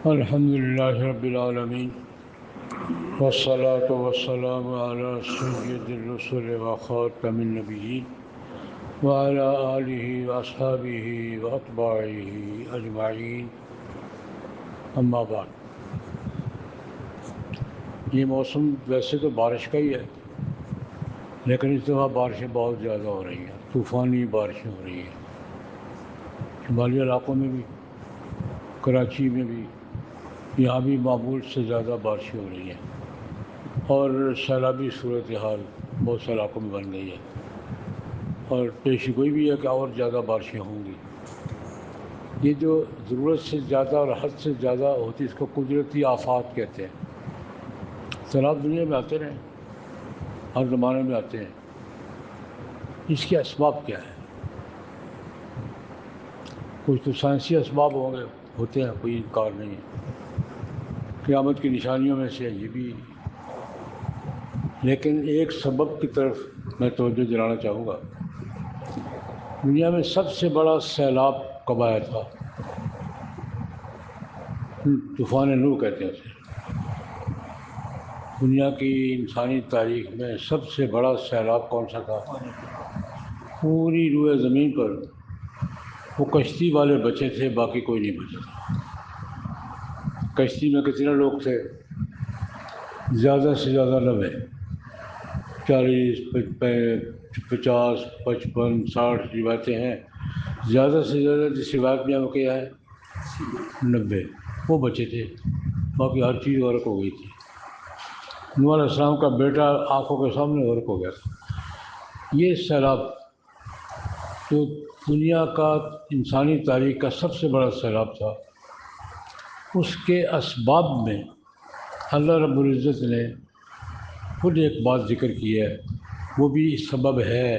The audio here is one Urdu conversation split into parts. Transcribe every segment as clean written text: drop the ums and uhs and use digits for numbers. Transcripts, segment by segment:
الحمد للہ رب العالمین والصلاة والسلام علی سید الرسل وخاتم النبیین وعلی آلہ واصحابہ واتباعہ اجمعین، اما بعد۔ یہ موسم ویسے تو بارش کا ہی ہے، لیکن اس دفعہ بارشیں بہت زیادہ ہو رہی ہیں، طوفانی بارشیں ہو رہی ہیں، شمالی علاقوں میں بھی، کراچی میں بھی، یہاں بھی معمول سے زیادہ بارشیں ہو رہی ہیں، اور سیلابی صورتحال بہت سے علاقوں میں بن گئی ہے، اور پیشی گوئی بھی ہے کہ اور زیادہ بارشیں ہوں گی۔ یہ جو ضرورت سے زیادہ اور حد سے زیادہ ہوتی ہے، اس کو قدرتی آفات کہتے ہیں۔ سیلاب دنیا میں آتے رہے، ہر زمانے میں آتے ہیں۔ اس کے اسباب کیا ہیں؟ کچھ تو سائنسی اسباب ہوتے ہیں، کوئی انکار نہیں ہے، قیامت کی نشانیوں میں سے یہ بھی، لیکن ایک سبب کی طرف میں توجہ دلانا چاہوں گا۔ دنیا میں سب سے بڑا سیلاب کب آیا تھا؟ طوفان نوح کہتے ہیں اسے۔ دنیا کی انسانی تاریخ میں سب سے بڑا سیلاب کون سا تھا؟ پوری روئے زمین پر وہ کشتی والے بچے تھے، باقی کوئی نہیں بچا تھا۔ کشتی میں کتنے لوگ تھے؟ زیادہ سے زیادہ 90، 40، 50، 55، 60 روایتیں ہیں۔ زیادہ سے زیادہ جس روایت میں وہ کیا ہے 90، وہ بچے تھے، باقی ہر چیز غرق ہو گئی تھی۔ نوح علیہ السلام کا بیٹا آنکھوں کے سامنے غرق ہو گیا تھا۔ یہ سیلاب جو دنیا کا انسانی تاریخ کا سب سے بڑا سیلاب تھا، اس کے اسباب میں اللہ رب العزت نے خود ایک بات ذکر کی ہے، وہ بھی سبب ہے،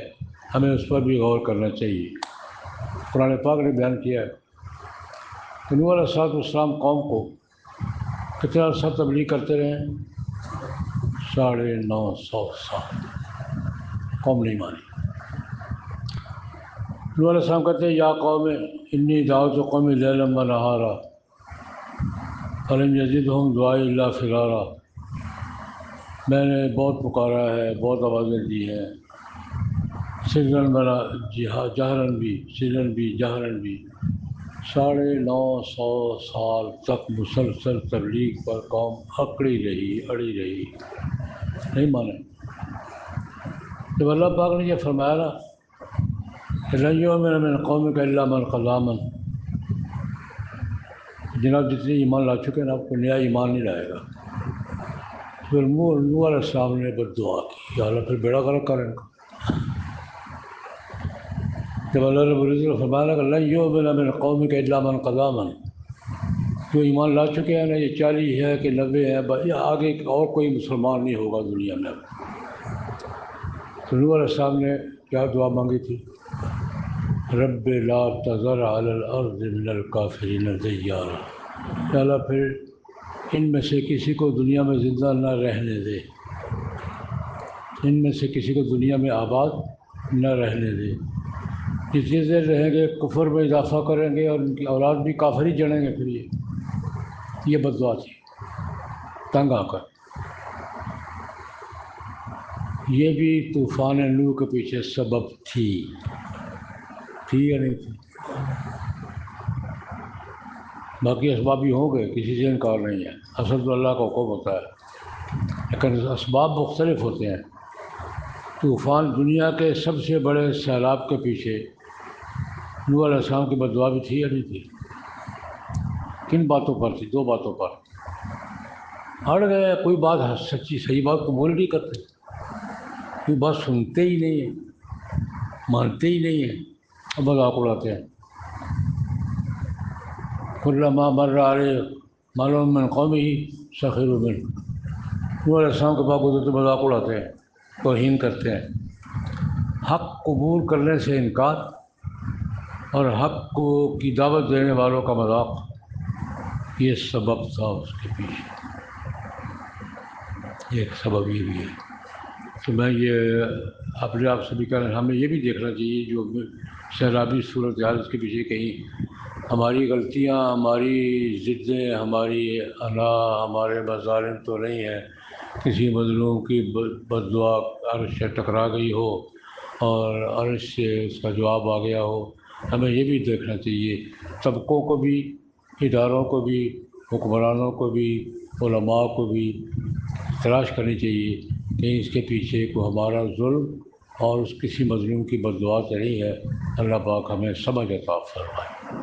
ہمیں اس پر بھی غور کرنا چاہیے۔ قرآن پاک نے بیان کیا ہے کہ نوح علیہ السلام قوم کو کتنا عرصہ تبلیغ کرتے رہے؟ 950 سال، قوم نہیں مانی۔ نوح علیہ السلام کہتے ہیں یا قوم انی دعوت قومی لیلا و نہارا فلم یزدہم دعائی الا فرارا، میں نے بہت پکارا ہے، بہت آوازیں دی ہیں، سرن بنا جہرن بھی 950 سال تک مسلسل تبلیغ پر قوم اکڑی رہی، اڑی رہی، نہیں مانے۔ جب اللہ پاک نے یہ فرمایا نا کہ لن یؤمن من قومک الا من قد آمن، جناب جتنے ایمان لا چکے ہیں آپ کو نیا ایمان نہیں لائے گا، پھر نوح علیہ السلام نے بد دعا کی، یا اللہ پھر بیڑا غرق کر ان کا۔ جب اللہ رب العزت نے فرمایا کہ لن یؤمن من قومک الا من قد آمن، جو ایمان لا چکے ہیں نا، یہ 40 ہے کہ 90 ہے، یا آگے اور کوئی مسلمان نہیں ہوگا دنیا میں۔ تو نوح علیہ السلام نے کیا دعا مانگی تھی؟ رب لا تذر علی الارض من الکافرین دیارا، یا اللہ پھر ان میں سے کسی کو دنیا میں زندہ نہ رہنے دے، ان میں سے کسی کو دنیا میں آباد نہ رہنے دے۔ جتنی دیر رہیں گے کفر میں اضافہ کریں گے، اور ان کی اولاد بھی کافر ہی جڑیں گے۔ پھر یہ بد دعا تھی تنگ آ کر۔ یہ بھی طوفان نوح کے پیچھے سبب تھی یا نہیں تھی؟ باقی اسباب بھی ہوں گے، کسی سے انکار نہیں ہے، اصل تو اللہ کا حکم ہوتا ہے، لیکن اسباب مختلف ہوتے ہیں۔ طوفان دنیا کے سب سے بڑے سیلاب کے پیچھے نوح علیہ السلام کی بد دعا بھی تھی یا نہیں تھی؟ کن باتوں پر تھی؟ 2 باتوں پر اڑ گئے، کوئی بات سچی صحیح بات قبول نہیں کرتے، کوئی بات سنتے ہی نہیں ہیں، مانتے ہی نہیں ہیں، اب مذاق اڑاتے ہیں۔ کلما مر علیہ ملأ من قومہ سخروا منہ، نوح علیہ السلام کے پاس گزرتے مذاق اڑاتے ہیں، توہین کرتے ہیں۔ حق قبول کرنے سے انکار اور حق کی دعوت دینے والوں کا مذاق، یہ سبب تھا اس کے پیچھے۔ ایک سبب یہ بھی ہے، تو میں یہ اپنے آپ سے بھی کہہ رہا ہوں، ہمیں یہ بھی دیکھنا چاہیے جو سیلابی صورتحال اس کے پیچھے کہیں ہماری غلطیاں، ہماری ضدیں، ہماری انا، ہمارے مظالم تو نہیں ہیں۔ کسی مظلوم کی بد دعا عرش سے ٹکرا گئی ہو اور عرش سے اس کا جواب آ گیا ہو۔ ہمیں یہ بھی دیکھنا چاہیے، طبقوں کو بھی، اداروں کو بھی، حکمرانوں کو بھی، علماء کو بھی تلاش کرنی چاہیے کہ اس کے پیچھے کو ہمارا ظلم اور اس کسی مظلوم کی بد دعا تو نہیں ہے۔ اللہ پاک ہمیں سمجھ عطا فرمائے۔